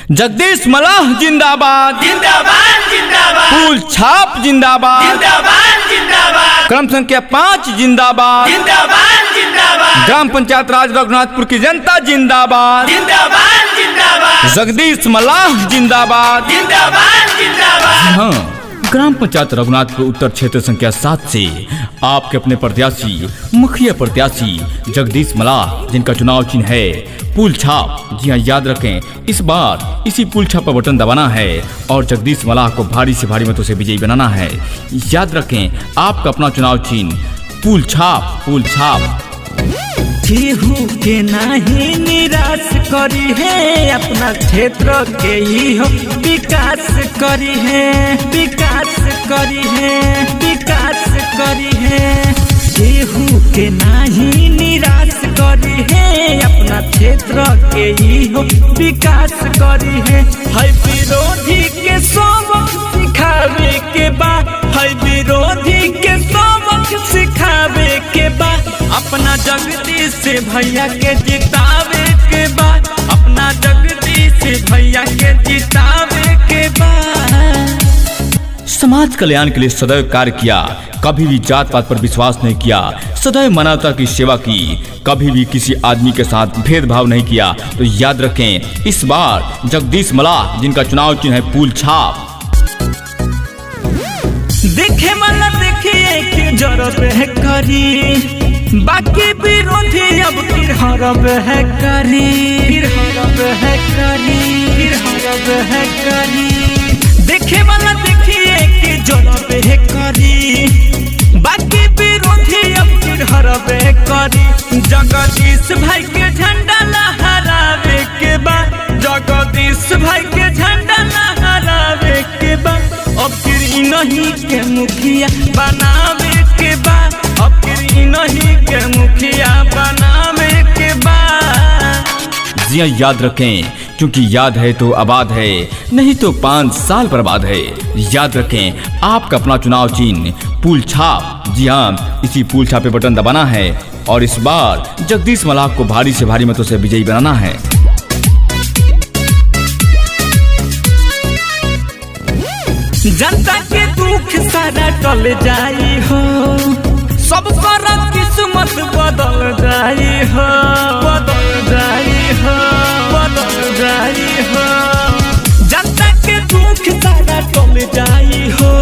जगदीश मलाह जिंदाबाद जिंदाबाद जिंदाबाद। फूल छाप जिंदाबाद जिंदाबाद जिंदाबाद। क्रम संख्या 5 जिंदाबाद जिंदाबाद जिंदाबाद। ग्राम पंचायत राज रघुनाथपुर की जनता जिंदाबाद जिंदाबाद जिंदाबाद। जगदीश मलाह जिंदाबाद। जिंदाबाद जिंदाबाद। हाँ, ग्राम पंचायत रघुनाथपुर उत्तर क्षेत्र संख्या 7 से आपके अपने प्रत्याशी मुखिया प्रत्याशी जगदीश मलाह, जिनका चुनाव चिन्ह है पुल छाप। जी हाँ, याद रखें, इस बार इसी पुल छाप पर बटन दबाना है और जगदीश मलाह को भारी से भारी मतों से विजयी बनाना है। याद रखें, आपका अपना चुनाव चिन्ह पुल छाप। पुल छाप केहू के नाही निराश करी है, अपना क्षेत्र के ही हो विकास करी है, विकास करी है, विकास करी है। केहू के नाही निराश करी है, अपना क्षेत्र के ही हो विकास करी है। विरोधी के सबक सिखावे के बाद, विरोधी के सबक सिखावे के बाद, अपना जगदीश भैया के जितावे के बाद, अपना जगदीश भैया के जितावे के बाद। समाज कल्याण के लिए सदैव कार्य किया, कभी भी जात पात पर विश्वास नहीं किया, सदैव मानवता की सेवा की, कभी भी किसी आदमी के साथ भेदभाव नहीं किया। तो याद रखें, इस बार जगदीश मलाह, जिनका चुनाव चिन्ह है पुल छाप। देखे वाला देखिए कि जरब है करी, बाकी विरोधी अब फिर हरब है करी, फिर हरब है करी, फिर हरब है करी। देखे वाला देखिए कि जरब है करी, बाकी विरोधी अब फिर हरब है करी। जगदीश भाई के झंडा लहरावे के बाद, जगदीश भाई के झंडा लहरावे के बाद, अब फिर नहीं के मुखिया बनावे के बाद, अब फिर नहीं के मुखिया बनावे के बाद। जी हाँ, याद रखें, क्योंकि याद है तो आबाद है, नहीं तो 5 साल बर्बाद है। याद रखें, आपका अपना चुनाव चिन्ह पुल छाप। जी हाँ, इसी पुल छाप पे बटन दबाना है और इस बार जगदीश मलाह को भारी से भारी मतों से विजयी बनाना है। जनता के दुख सारा टल जाई हो, सब पर किस्मत बदल जाई हो, बदल जाई हो, बदल जाई हो। जनता के दुख सारा टल जाई हो,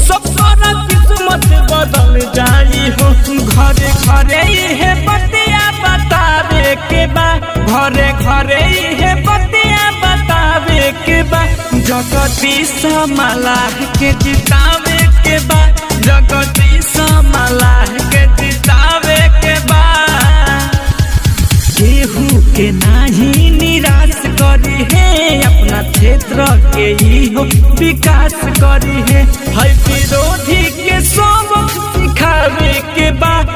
सब पर किस्मत बदल जाई हो। घरे घरे ये बतिया बतावे के बाद, घरे घरे ये बतिया बतावे के बाद, जगदीश मलाह के जितावे के बाद, जगदीश मलाह के जितावे के बाद। केहू के नाही निराश करी है, अपना क्षेत्र के ही हो विकास करी है। विरोधी के सबक सिखावे के बाद,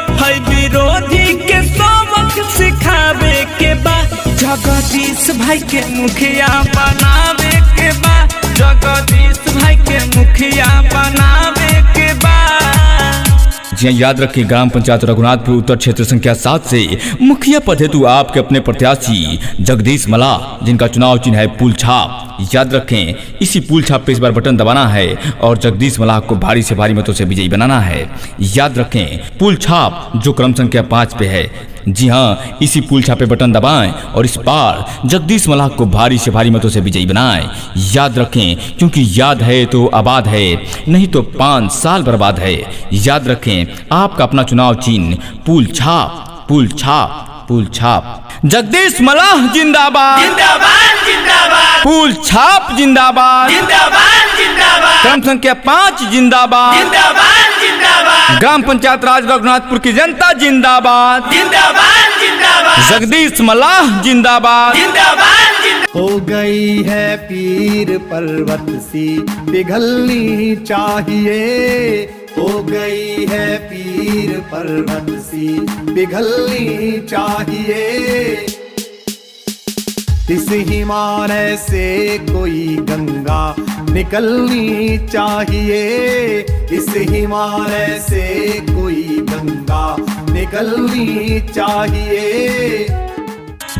विरोधी के सबक सिखावे के बाद, जगदीश भाई के मुखिया बनावे के बाद, जगदीश भाई के मुखिया बनावे के बाद। जी हाँ, याद रखें, ग्राम पंचायत रघुनाथपुर उत्तर क्षेत्र संख्या 7 से मुखिया पद हेतु आपके अपने प्रत्याशी जगदीश मलाह, जिनका चुनाव चिन्ह है पुल छाप। याद रखें, इसी पुल छाप पे इस बार बटन दबाना है और जगदीश मलाह को भारी से भारी मतों से विजयी बनाना है। याद रखें, पुल छाप जो क्रम संख्या 5 पे है। जी हाँ, इसी पुल छाप पे बटन दबाएं और इस बार जगदीश मलाह को भारी से भारी मतों से विजयी बनाएं। याद रखें, क्योंकि याद है तो आबाद है, नहीं तो 5 साल बर्बाद है। याद रखें, आपका अपना चुनाव चिन्ह पुल छाप। पुल छाप। पुल छाप। जगदीश मलाह जिंदाबाद। जिंदाबाद जिंदाबाद। पुल छाप जिंदाबाद। जिंदाबाद जिंदाबाद। क्रम संख्या 5 जिंदाबाद। जिंदाबाद जिंदाबाद। ग्राम पंचायत राज रघुनाथपुर की जनता जिंदाबाद। जिंदाबाद जिंदाबाद। जगदीश मलाह जिंदाबाद। जिंदाबाद जिंदाबाद। हो गई है पीर पर्वत सी पिघलनी चाहिए, हो गई है पीर पर्वत सी पिघलनी चाहिए। इस हिमालय से कोई गंगा निकलनी चाहिए, इस हिमालय से कोई गंगा निकलनी चाहिए।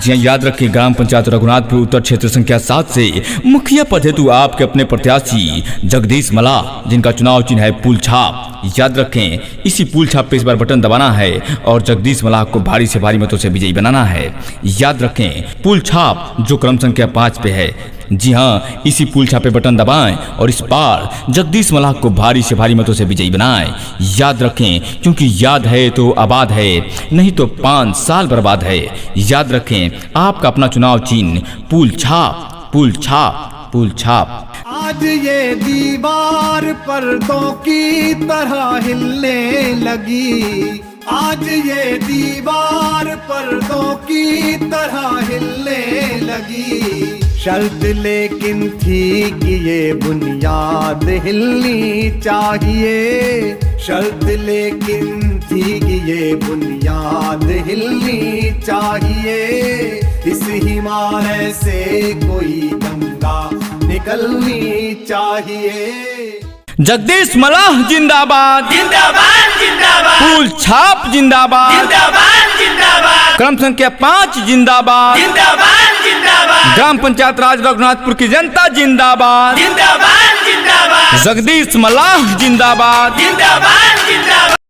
जी हाँ, याद रखें ग्राम पंचायत रघुनाथपुर उत्तर क्षेत्र संख्या 7 से मुखिया पद हेतु आपके अपने प्रत्याशी जगदीश मलाह, जिनका चुनाव चिन्ह है पुल छाप। याद रखें इसी पुल छाप पे इस बार बटन दबाना है और जगदीश मलाह को भारी से भारी मतों से विजयी बनाना है। याद रखें पुल छाप जो क्रम संख्या 5 पे है। जी हाँ, इसी पुल छाप पे बटन दबाएं और इस बार जगदीश मलाह को भारी से भारी मतों से विजयी बनाएं। याद रखें क्योंकि याद है तो आबाद है, नहीं तो 5 साल बर्बाद है। याद रखें आपका अपना चुनाव चिन्ह पुल छाप, पुल छाप, पुल छाप। आज ये दीवार पर्दों की तरह हिलने लगी, आज ये दीवार पर्दों की तरह हिलने लगी। शर्त लेकिन थी कि ये बुनियाद हिलनी चाहिए, शर्त लेकिन थी कि ये बुनियाद हिलनी चाहिए। इस हिमालय से कोई गंगा निकलनी चाहिए। जगदीश मलाह जिंदाबाद, जिंदाबाद जिंदाबाद, पुल छाप जिंदाबाद, जिंदाबाद जिंदाबाद, क्रम संख्या 5 जिंदाबाद, जिंदाबाद जिंदाबाद, ग्राम पंचायत राज रघुनाथपुर की जनता जिंदाबाद, जिंदाबाद जिंदाबाद, जगदीश मलाह जिंदाबाद। जिंदाबाद जिंदाबाद।